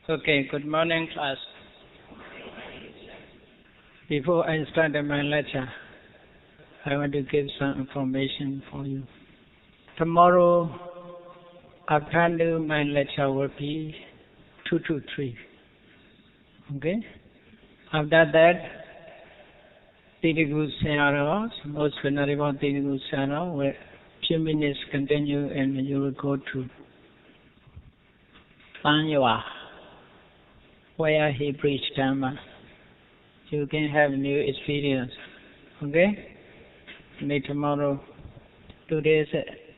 Okay, good morning, class. Before I start my lecture, I want to give some information for you. Tomorrow, afternoon, my lecture will be 2 to 3. Okay? After that, Sītagu Sayādaw, most venerable Sītagu Sayādaw, will few minutes continue and you will go to Panyua, where he preached Dharma. You can have new experience. Okay? Maybe tomorrow, 2 days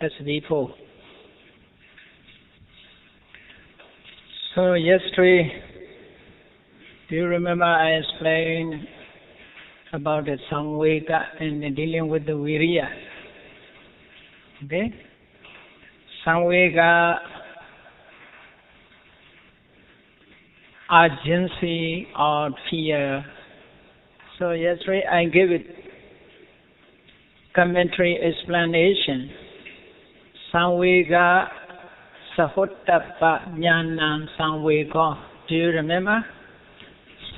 as before. So yesterday, do you remember I explained about the Samvega and dealing with the Viriya? Okay? Samvega, urgency or fear. So yesterday I gave it commentary explanation. Samvega Sahottappa Jnanam Samvega. Do you remember?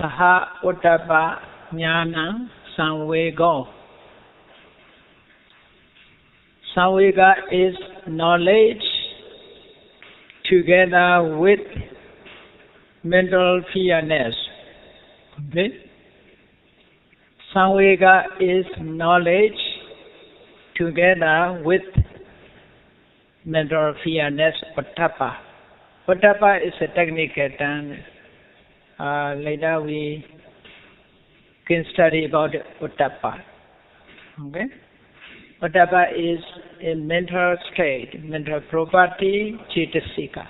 Sahottappa Jnanam Samvega. Samvega is knowledge together with mental fearness. Okay? Samvega is knowledge together with mental fearness, Ottappa. Ottappa is a technical term. Later we can study about Ottappa. Okay? Ottappa is a mental state, mental property, Cetasika.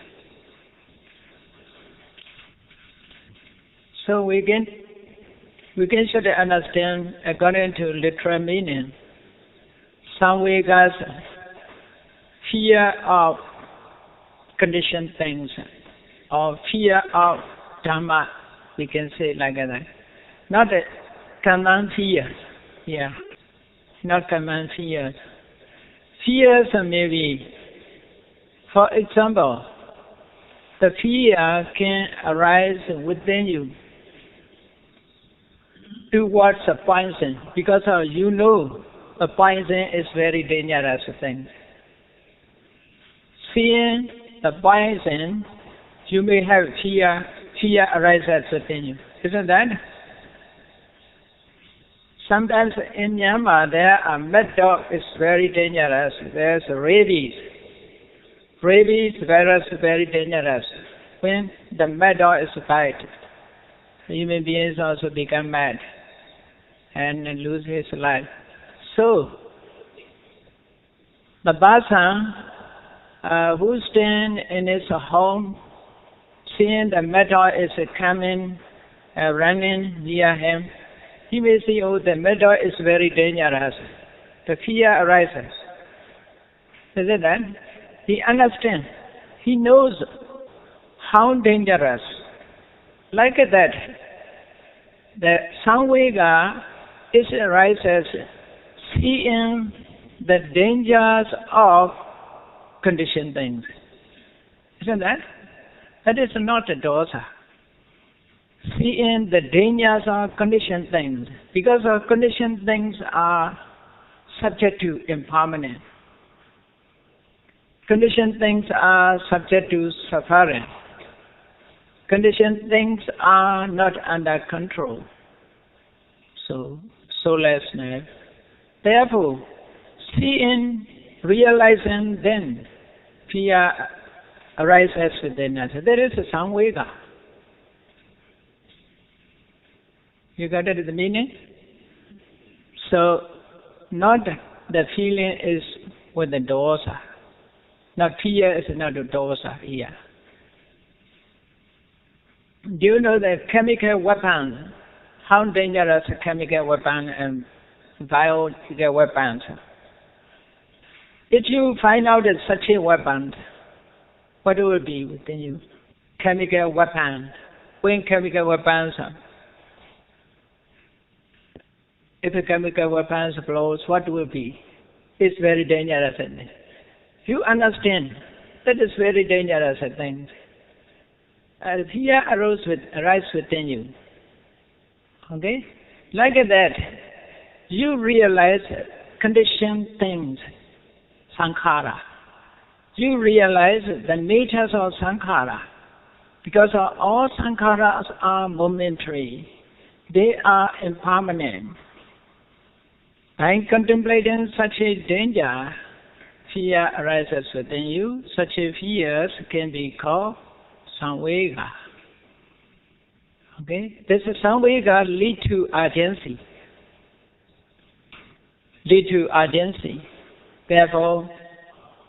So we can should understand according to literal meaning. Samvega's fear of conditioned things or fear of Dharma, we can say like that. Not a common fear. Yeah. Not common fears. Fears maybe, for example, the fear can arise within you towards a poison, because you know a poison is very dangerous thing. Seeing the poison, you may have fear arises within you. Isn't that? Sometimes in Myanmar there are mad dog is very dangerous. There's rabies. Rabies virus is very dangerous. When the mad dog is bite, human beings also become mad and lose his life. So, the person who stand in his home, seeing the mad dog is coming, running near him, he may see, oh, the mad dog is very dangerous. The fear arises. Is it that? He understands. He knows how dangerous. Like that, the Samvega arises seeing the dangers of conditioned things. Isn't that? That is not a dosa. Seeing the dangers of conditioned things, because our conditioned things are subject to impermanence. Conditioned things are subject to suffering. Conditioned things are not under control. So, soullessness. Therefore, seeing, realizing, then fear arises within us. There is a Samvega. You got it, the meaning? So, not the feeling is with the dosa. Not fear is not a dosa here. Do you know the chemical weapon? How dangerous a chemical weapon and biological weapons? If you find out that such a weapon, what will be within you? Chemical weapon. When chemical weapons, if a chemical weapons blows, what will be? It's very dangerous. You understand that is very dangerous thing. fear arises within you. Okay? Like that, you realize conditioned things, sankhara. You realize the natures of sankhara. Because all sankharas are momentary. They are impermanent. By contemplating such a danger, fear arises within you. Such a fears can be called samvega. Okay? This samvega lead to urgency. Therefore,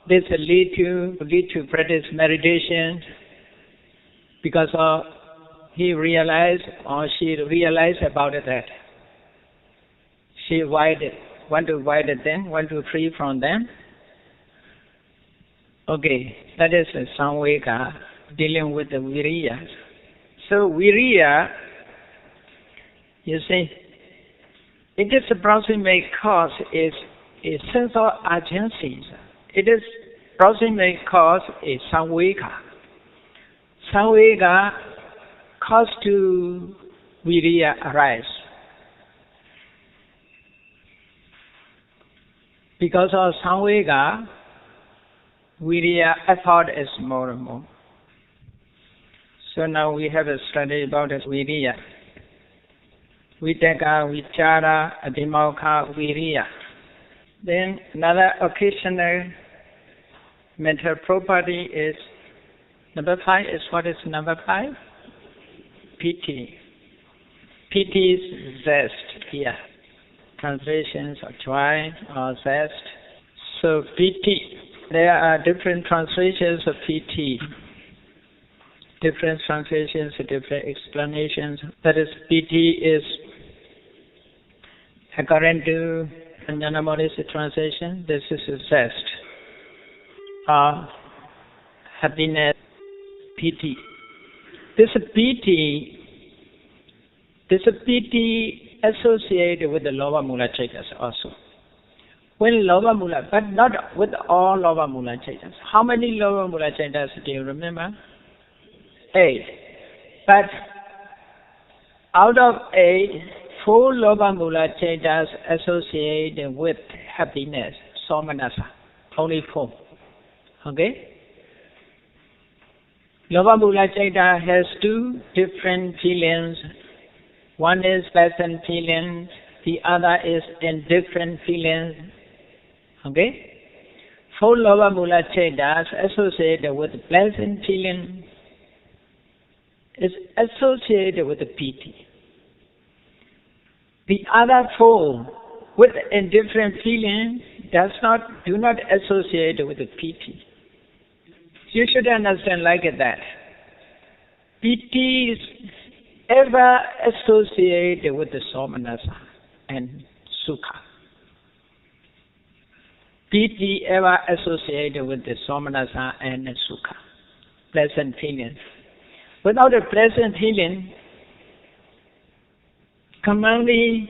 this lead to practice meditation, because he realized or she realized about that. She want to avoid them, want to free from them. Okay, that is samvega, dealing with the viriya. So viriya, you see, it is approximate cause is a sense of urgency. It is approximate cause is samvega. Samvega cause to viriya arise. Because of samvega, viriya effort is more and more. So now we have a study about viriya. Vitaka, vichara, abhidhamma, viriya. Then another occasional mental property is number 5. What is number 5? Piti. Piti is zest here. Translations of joy or zest. So piti, there are different translations of piti. Different translations, different explanations. That is, piti is, according to Nandamālābhivaṃsa translation, this is a zest. Happiness, piti. This piti associated with the lower mula chaitas also. When lower mula, but not with all lower mula chaitas. How many lower mula chaitas do you remember? 8. But out of 8, 4 lower mula chaitas associated with happiness, somanasa. Only 4. Okay? Lower mula chaita has 2 different feelings. One is pleasant feelings, the other is indifferent feelings. Okay? 4 lower mula chaitas associated with pleasant feeling is associated with the piti. The other 4 with indifferent feeling do not associate with the piti. You should understand like that. Piti is ever associated with the somanasa and sukha. Piti ever associated with the somanasa and sukha, pleasant feelings. Without a pleasant feeling, commonly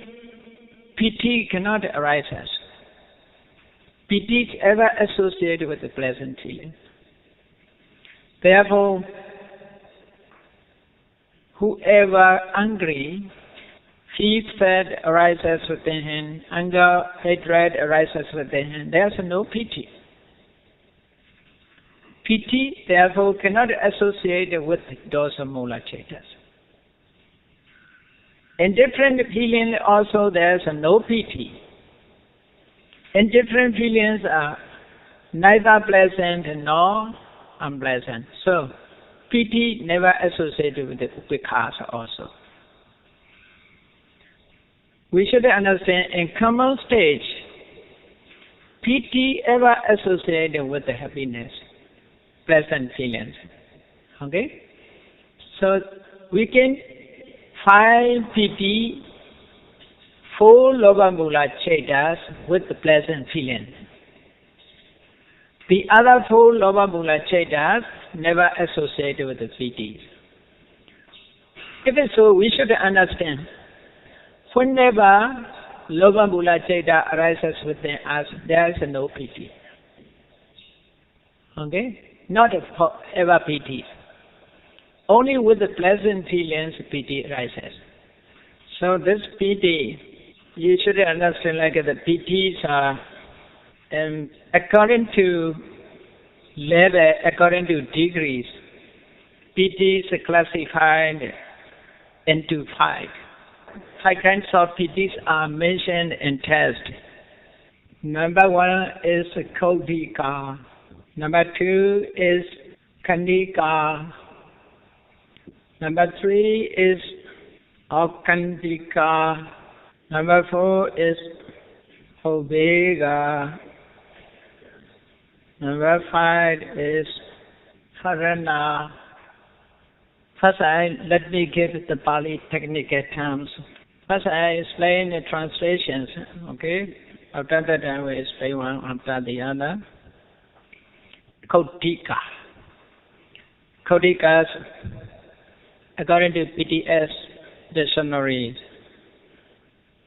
piti cannot arise as. Piti is ever associated with the pleasant feeling. Therefore, whoever angry, feels that arises within him, anger, hatred arises within him, there's no piti. Piti, therefore, cannot associate with those mula chaitas. In different feelings also there's no piti. In different feelings are neither pleasant nor unpleasant. So, piti never associated with the upekkha also. We should understand in common stage, piti ever associated with the happiness, pleasant feelings. Okay? So, we can find piti 4 lower mula chaitas with the pleasant feeling. The other 4 lower mula chaitas never associated with the piti. Even so, we should understand, whenever lower mula chaita arises within us, there is no piti. Okay? Not ever piti. Only with the pleasant feelings piti arises. So this piti, you should understand like the pitis are according to level, according to degrees. Pitis are classified into 5. 5 kinds of pitis are mentioned in text. Number 1 is Kaudika. Number 2 is Kanika. Number 3 is Akandika. Number 4 is Obega. Number 5 is Harana. First, let me give the Pali technical terms. First, I explain the translations. Okay. After that, I will explain one after the other. Kaudika. Kaudikas, according to PTS dictionary,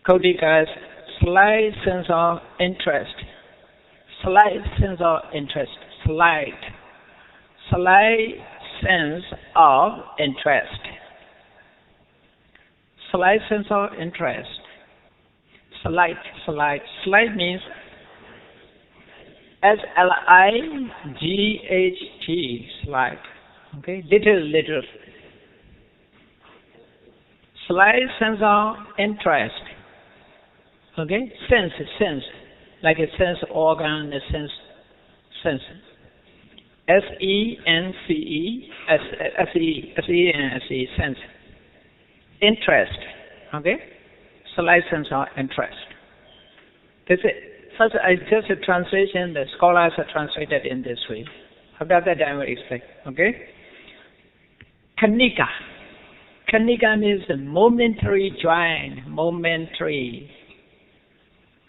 Kaudikas, slight sense of interest. Slight sense of interest. Slight sense of interest. Slight sense of interest. Slight means SLIGHT, slight. Okay, little. Slight sense of interest. Okay, sense, like a sense organ, a sense. S-E-N-C-E, sense. Interest. Okay, slight sense of interest. This is, first, just a translation. The scholars are translated in this way. After that, I will explain. Okay. Kanika. Kanika means momentary joy. Momentary.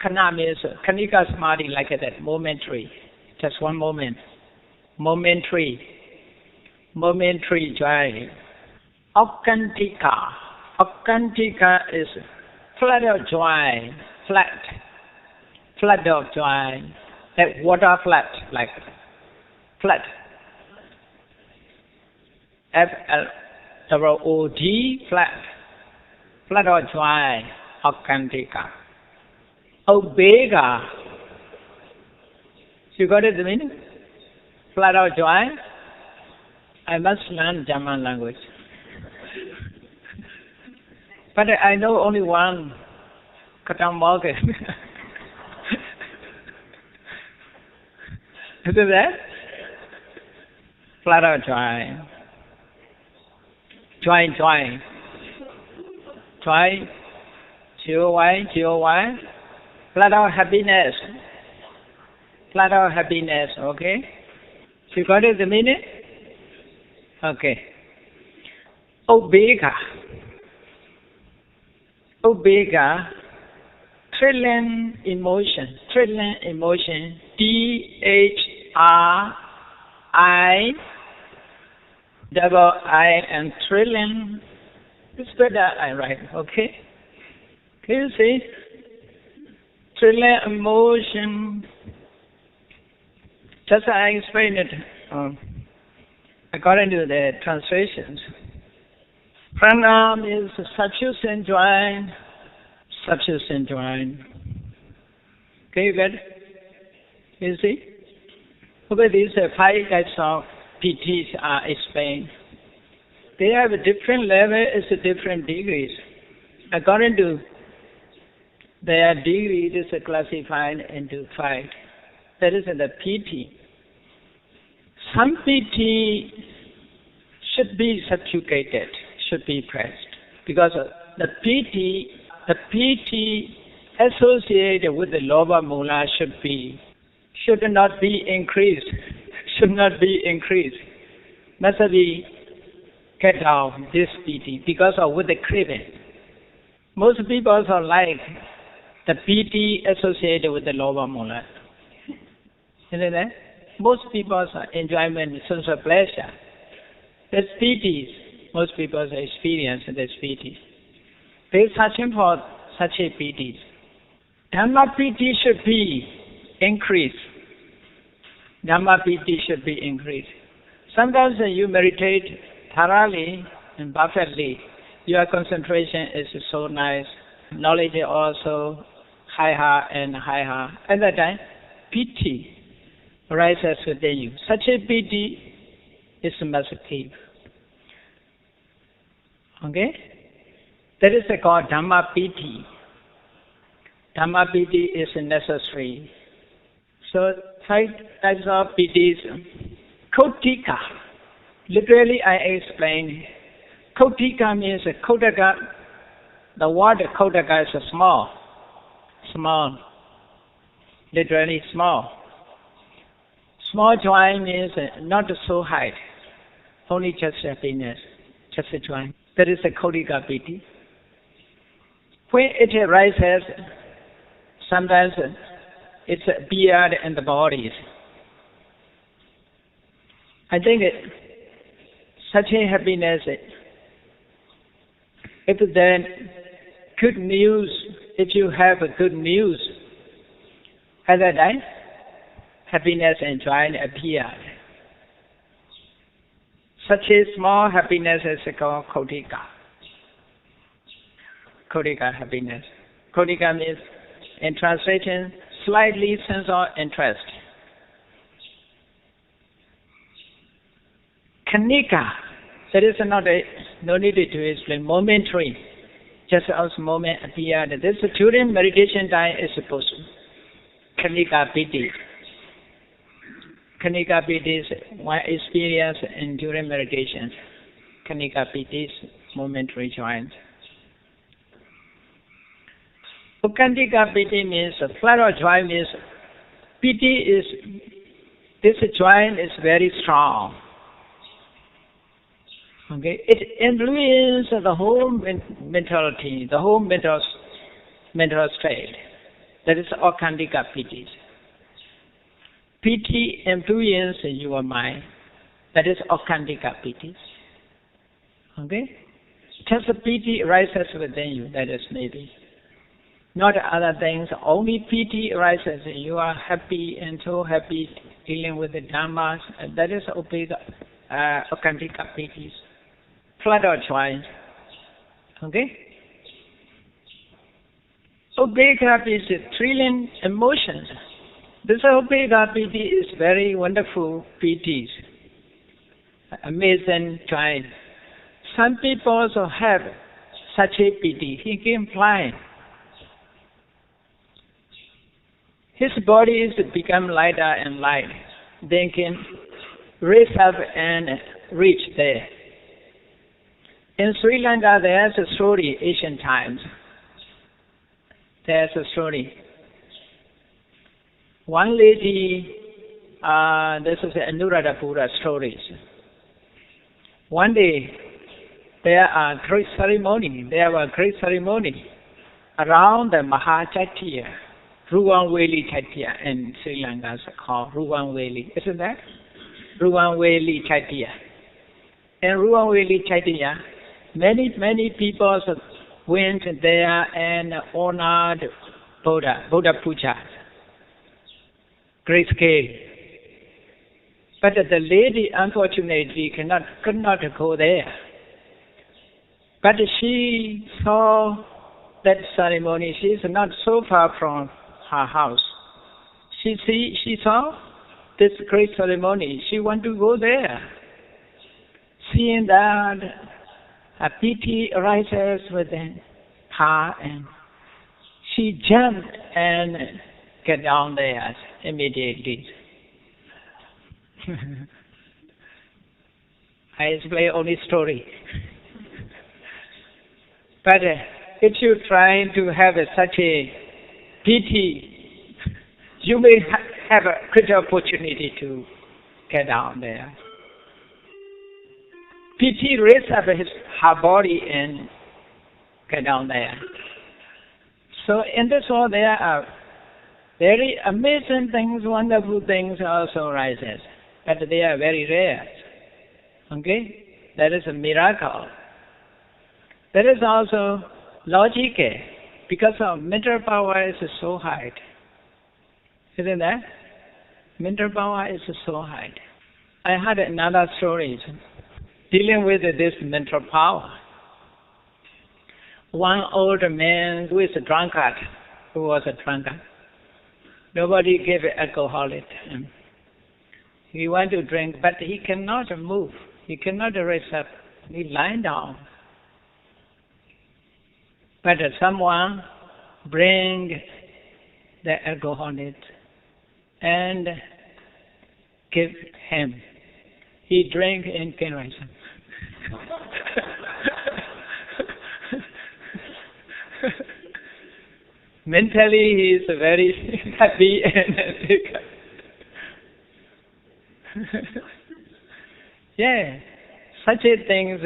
Kana means Kanika samadhi, like that. Momentary. Just one moment. Momentary joy. Akantika. Akantika is flood of joy. Flood of joy. Like water flood, like flood. F-L-O-O-D, flood. Flood of joy. Akantika. Obega. You got it, the meaning? Flood of joy. I must learn German language. But I know only one. Guten Morgen. Is it that? Flood of joy. Joy. Joy. Flood of happiness. Flood of happiness, okay? You got it, the meaning? Okay. Obega. Thrilling emotion. D-H-R-I-I and thrilling. It's better I write, okay? Can you see? Thrilling emotion. Just I explained it according to the translations. Pranam is sufficient joy. Can you get it? You see? Okay, these 5 types of PTs are explained. They have a different level, it's a different degrees. According to their degree, it is classified into 5. That is the PT. Some PT should be subjugated, should be pressed, because the PT associated with the lower mula should not be increased. Must be cut off this PT because of with the craving. Most people also like the PT associated with the lower mula. Isn't it? Most people's enjoyment, sense of pleasure. That's PTs. Most people's experience is PTs. They're searching for such a PTs. Dharma PT should be increased. Sometimes you meditate thoroughly and perfectly. Your concentration is so nice. Knowledge also higher and higher. At that time, piti rises within you. Such a piti is must keep. Okay? That is called Dhamma piti. Dhamma piti is necessary. So, 5 types of pitis. Kautika. Literally, I explain. Kautika means Kautaka. The word Kautaka is small. Small. Literally small. Small joy means not so high. Only just happiness. Just a joy. That is the Kautika piti. When it arises, sometimes it's appeared in the bodies. I think such a happiness, if then good news, if you have good news, at that time, happiness and joy appear. Such a small happiness is called Kautika. Kautika happiness. Kautika means, in translation, slightly sensual interest. Kanika, that is no need to explain, momentary. Just as moment appeared. This during meditation time is supposed to. Kanika piti. Kanika piti is one experience in during meditation. Kanika piti is momentary joy. Ukantika piti means, flood of joy means, piti is, this joy is very strong. Okay, it influences the whole mentality, the whole mental state. That is Akantika piti. Piti influences your mind. That is Akantika piti. Okay, just the piti rises within you. That is maybe. Not other things. Only piti rises. You are happy and so happy dealing with the Dhamma. That is Akantika piti. Flood of joy. Okay? Ubeka is trillion emotions. This Ubeka piti is very wonderful piti. Amazing joy. Some people also have such a piti. He can fly. His body is become lighter and light. They can raise up and reach there. In Sri Lanka, there's a story, ancient times. There's a story. One lady, this is Anuradhapura stories. One day, there were great ceremony around the Mahachatya, Ruwanweli Chatya in Sri Lanka is called Ruwanweli. Isn't that? Ruwanweli Chatya. In Ruwanweli Chatya, many people went there and honored Buddha Puja, great scale. But the lady unfortunately could not go there. But she saw that ceremony. She is not so far from her house. She saw this great ceremony. She wanted to go there. Seeing that, a piti arises within her, and she jumped and get down there immediately. I explain only story. But if you try to have such a piti, you may have a great opportunity to get down there. Piti raises up her body and get down there. So in this world there are very amazing things, wonderful things also arises, but they are very rare. Okay? That is a miracle. That is also logical, because our mental power is so high. Isn't that? Mental power is so high. I had another story. dealing with this mental power. One old man who is a drunkard, who was a drunkard. Nobody gave alcohol to him. He wanted to drink, but he cannot move. He cannot raise up. He lying down. But someone bring the alcohol and give him. He drank and can rise up. Mentally, he is very happy yeah, such a things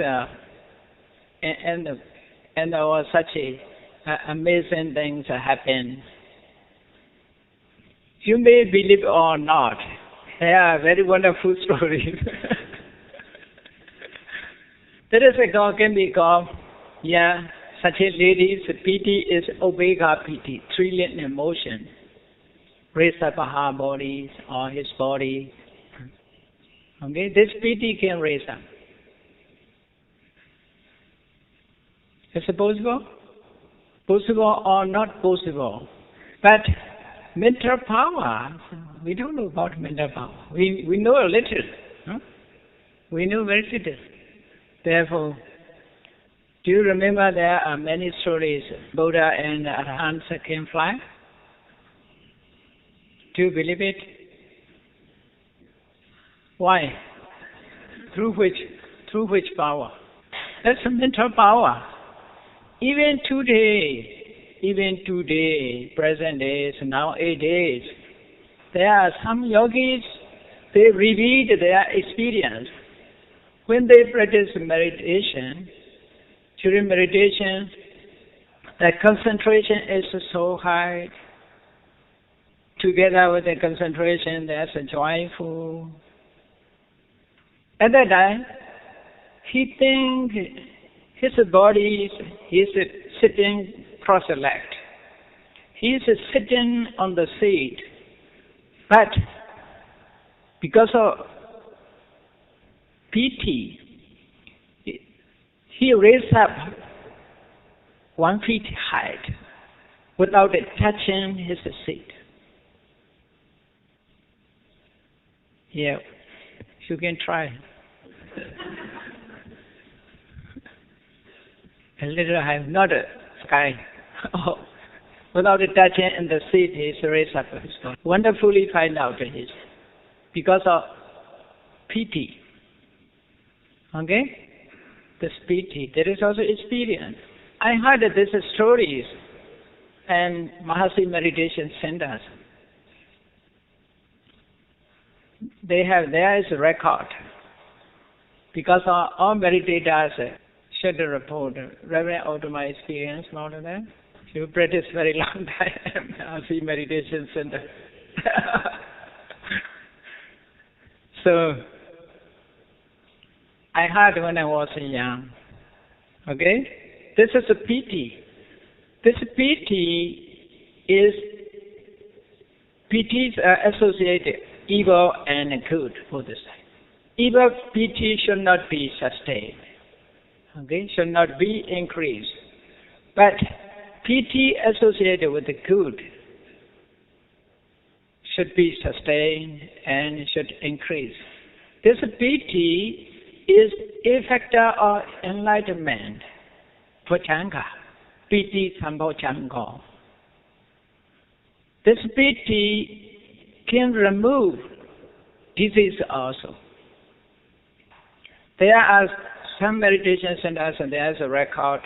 and such amazing things happen. You may believe or not. They are very wonderful stories. There is a God can be called, such a lady's piti is Obega piti, trillion emotion. Raise up her body or his body. Okay, this piti can raise up. Is it possible? Possible or not possible? But mental power, we don't know about mental power. We know a little. Huh? We know very little. Therefore, do you remember there are many stories Buddha and Arahants can fly? Do you believe it? Why? Through which power? That's a mental power. Even today, present days, nowadays, there are some yogis, they reveal their experience. When they practice meditation, during meditation, the concentration is so high. Together with the concentration, there's a joyful. At that time, he thinks his body is sitting cross-legged. He is sitting on the seat, but because of piti, he raised up 1 feet height without touching his seat. Yeah, you can try. A little high, not a sky. Without touching in the seat, he's raised up his body. Wonderfully find out his, because of piti. Okay? This piti. There is also experience. I heard these stories and Mahasi Meditation Centers. There is a record. Because all meditators should report Reverend Ultima experience, more than that. You practice very long time, Mahasi Meditation Center. So, I heard when I was young. Okay? This is a piti. This pitis are associated evil and good for this. Evil piti should not be sustained. Okay? Should not be increased. But piti associated with the good should be sustained and should increase. This piti is a factor of enlightenment. Pochanga. Piti Sambhochango. This piti can remove disease also. There are some meditation centers and there is a record.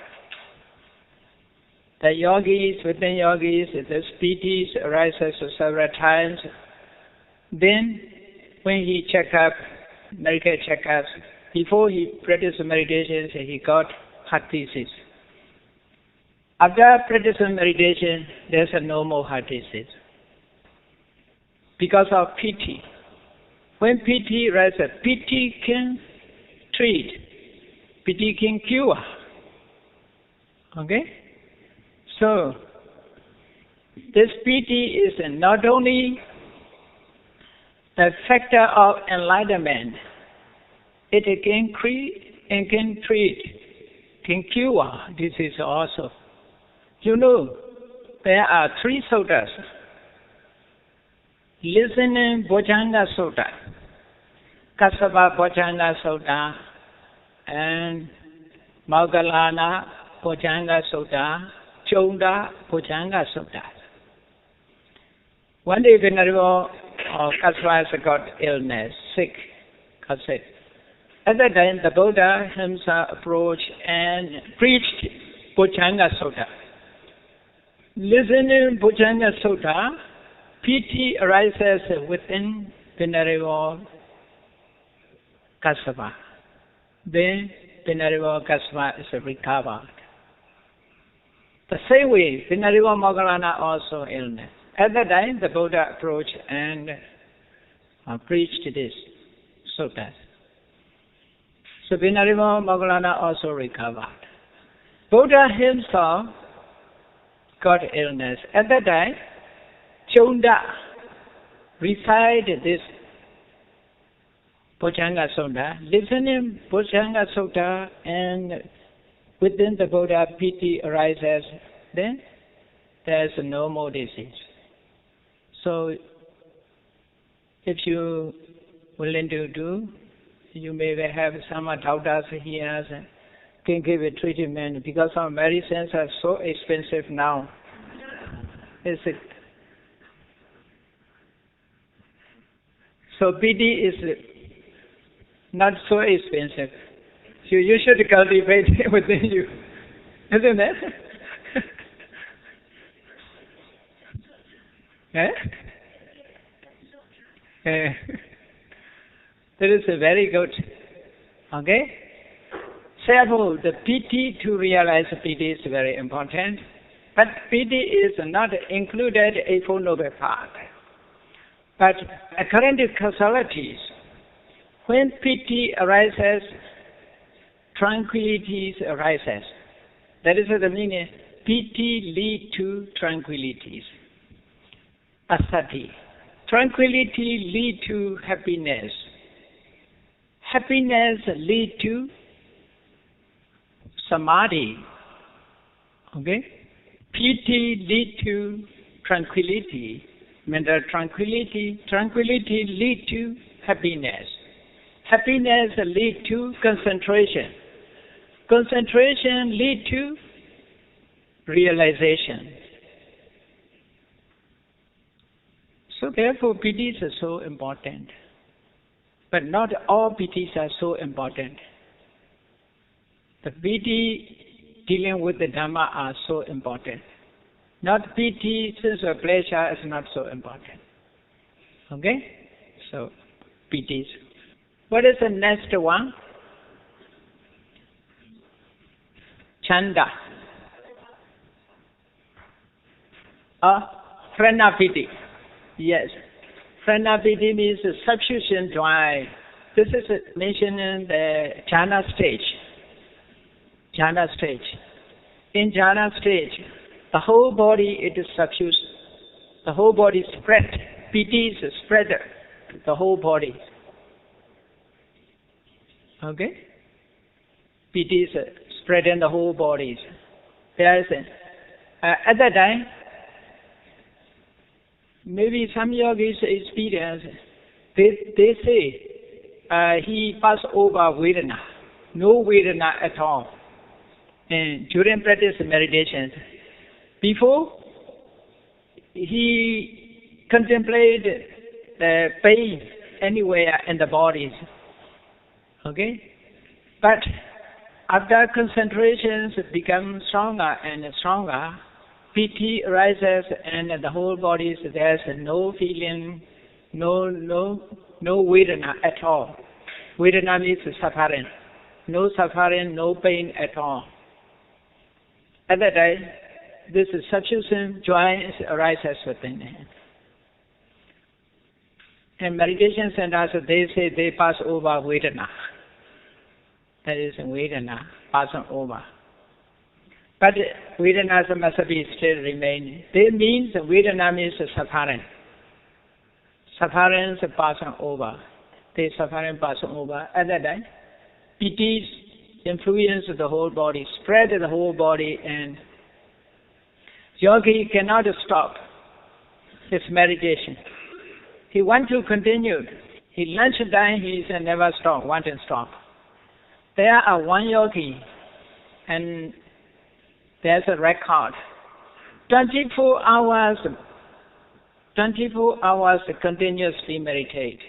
The yogis, within yogis, this piti arises several times. Then, when he check up, medical checkups, before he practiced meditation, he got heart disease. After practicing meditation, there's a no more heart disease. Because of piti. When piti rises, piti can treat. Piti can cure. Okay? So, this piti is not only a factor of enlightenment, It can treat, can cure disease also. You know, there are 3 suttas. Listening Bojjhanga Sutta, Kassapa Bojjhanga Sutta, and Moggallana Bojjhanga Sutta, Chonda Bojjhanga Sutta. One day Venerable Kassapa got illness, sick, sick. At that time, the Buddha himself approached and preached Bojjhanga Sutta. Listening Bojjhanga Sutta, piti arises within Venerable Kassapa. Then Venerable Kassapa is recovered. The same way, Venerable Moggallana also illness. At that time, the Buddha approached and preached this sutta. So Venerable Moggallana also recovered. Buddha himself got illness. At that time, Chonda recited this Bojjhanga Sutta, listening Bojjhanga Sutta, and within the Buddha piti arises, then there is no more disease. So if you willing to do, you may have some doctors here can give a treatment because our medicines are so expensive now. So piti is not so expensive. So you should cultivate it within you. Isn't it? That is very good. Okay? Therefore, the piti to realize piti is very important. But piti is not included a Four Noble Path. But according to causalities, when piti arises, tranquility arises. That is the meaning. Piti lead to tranquility. Asati. Tranquility lead to happiness. Happiness lead to samadhi. Okay? Piti lead to tranquility. Mental tranquility. Tranquility lead to happiness. Happiness lead to concentration. Concentration lead to realization. So therefore, pitis are so important. But not all pitis are so important. The piti dealing with the Dharma are so important. Not piti, sense of pleasure is not so important. Okay? So, pitis. What is the next one? Chanda. Prana piti. Yes. Prana piti means substitution drive. This is mentioned in the jhana stage. Jhana stage. In jhana stage, the whole body it is suffused. The whole body spread. Piti is spread the whole body. Okay? Piti is spread in the whole body. There is at that time, maybe some yogis experience, they say he passed over Vedana. No Vedana at all. And during practice meditation, before he contemplated the pain anywhere in the bodies. Okay? But after concentrations become stronger and stronger, piti arises and the whole body there's no feeling, no Vedana at all. Vedana means suffering. No suffering, no pain at all. At that time, this is sufficient joy arises within him. In meditation centers, they say they pass over Vedana. That is Vedana, passing over. But Vedana must be still remaining. That means Vedana means suffering. Suffering is passing over. The suffering passing over. At that time, Pitis influence the whole body, spread the whole body, and yogi cannot stop his meditation. He wants to continue. He lunchtime, he never stop, want to stop. There are one yogi, and there's a record. 24 hours continuously meditate.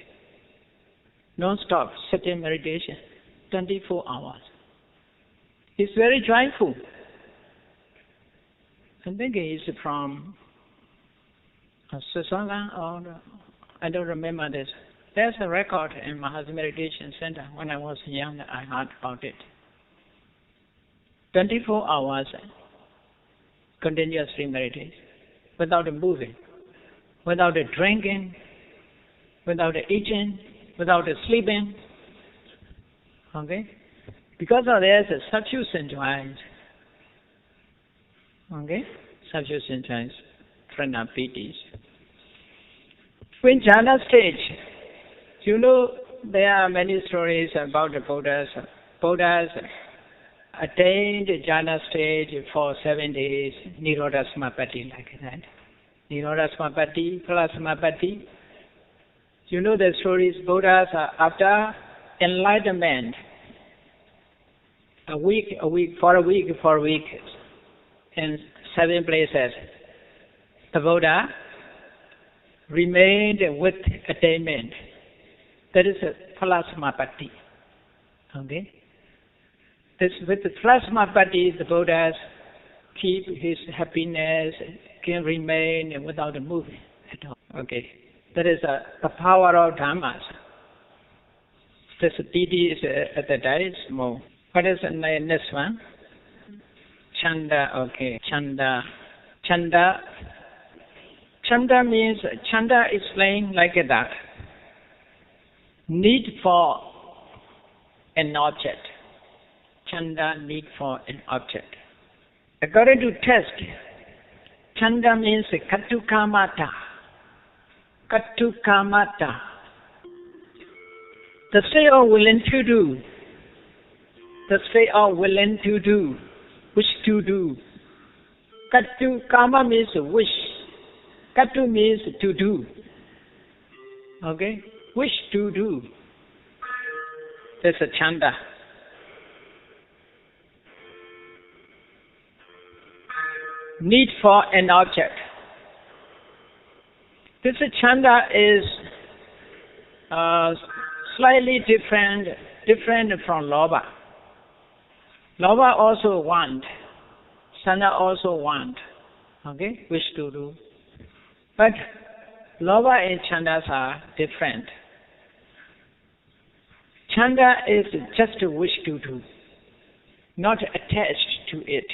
Non-stop, sitting meditation. 24 hours. He's very joyful. I think he's from Switzerland, or I don't remember this. There's a record in my meditation center. When I was young, I heard about it. 24 hours continuously meditate, without moving, without drinking, without eating, without sleeping. Okay? Because of this, substitution joins. Okay? Substitution joins. Pranapitis. In jhana stage, you know, there are many stories about the Buddhas. Buddhas attained jhana stage for 7 days, Nirodha Samapatti, like that. Nirodha Samapatti, plus Samapatti. You know the stories, Buddhas after enlightenment, for a week, in 7 places, the Buddha remained with attainment. That is a plasmapatti. Okay? This, with the plasmapatti, the Buddhas keep his happiness, can remain without moving at all. Okay? That is the power of dhammas. This piti is at the decimal. What is the next one? Chanda, okay. Chanda. Chanda means, chanda is plain like that. Need for an object. Chanda, need for an object. According to text, chanda means katukamata. Katukamata. The state of willing to do. The state of willing to do. Wish to do. Katu kama means wish. Katu means to do. Okay? Wish to do. That's a chanda. Need for an object. This chanda is slightly different from lobha. Lobha also want. Chanda also want. Okay? Wish to do. But lobha and chandas are different. Chanda is just a wish to do, not attached to it.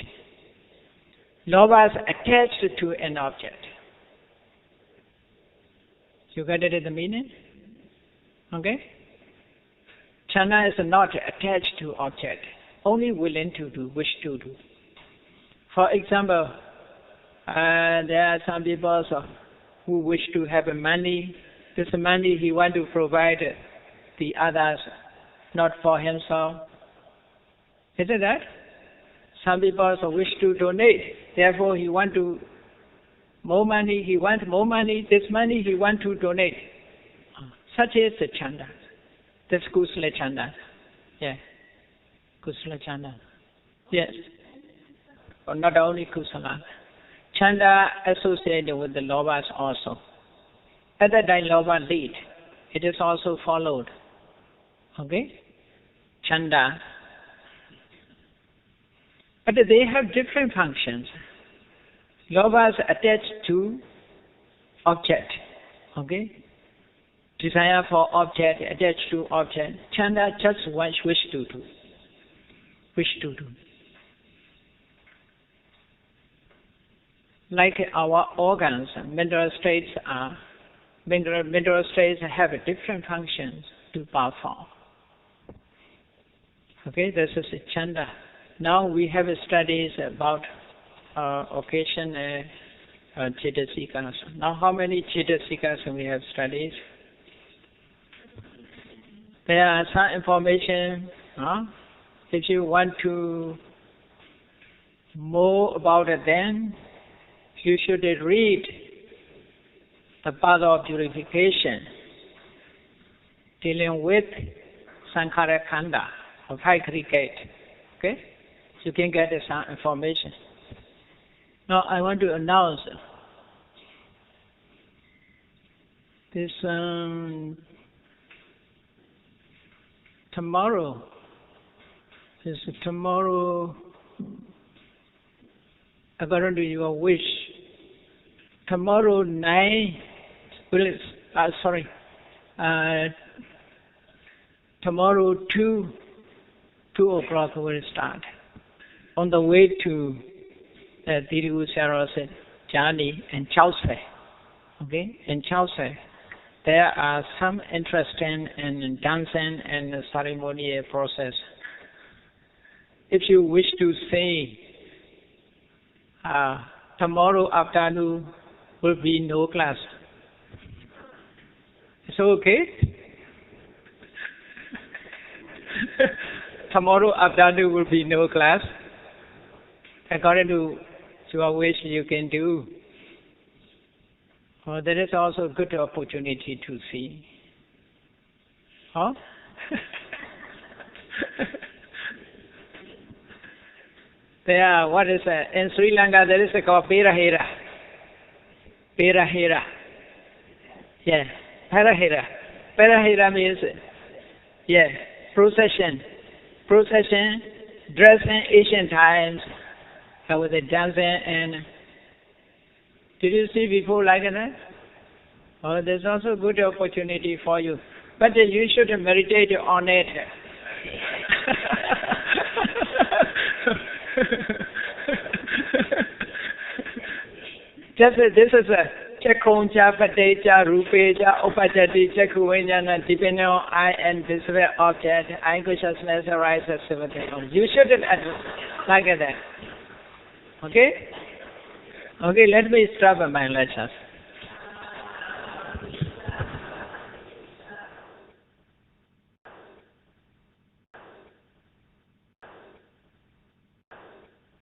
Lobha is attached to an object. You got it, the meaning? Okay? Chanda is not attached to object, only willing to do, wish to do. For example, there are some people who wish to have money. This money he want to provide the others, not for himself. Isn't that? Some people wish to donate. Therefore, he want to more money. He want more money. This money he want to donate. Such is the chanda. That's kusala chanda. Yeah, kusala chanda. Yes. But not only kusala. Chanda associated with the lobhas also. At that time, lobha lead. It is also followed. Okay? Chanda. But they have different functions. Lobha is attached to object. Okay? Desire for object, attached to object. Chanda just wants wish to do. Wish to do. Like our organs, mineral states have different functions to perform. Okay, this is a chanda. Now we have studies about occasion Cetasikas. Now how many Cetasikas we have studied? There are some information If you want to more about it, then you should read the path of purification dealing with Sankhara Khanda of high cricket. Okay? You can get some information. Now I want to announce this tomorrow. According to your wish, tomorrow night tomorrow 2 o'clock will start. On the way to the Sītagu Buddhist journey in Chausai. Okay? In Chausai, there are some interesting in dancing and ceremonial process. If you wish to say, tomorrow afternoon will be no class. It's okay? Tomorrow afternoon will be no class. According to your wish, you can do. There is also a good opportunity to see. There, what is that? In Sri Lanka, there is a called Perahera. Perahera. Yeah, Perahera. Perahera means, procession. Procession, dressing Asian times, with the dancing and... Did you see before like that? There's also a good opportunity for you. But you should meditate on it. Just this is a Chakkhonja, Pateja, Rupeja, Upajati, Chakhuvinyana, depending on eye and visible object, eye consciousness arises. You shouldn't like that. Okay? Okay, let me stop my lectures.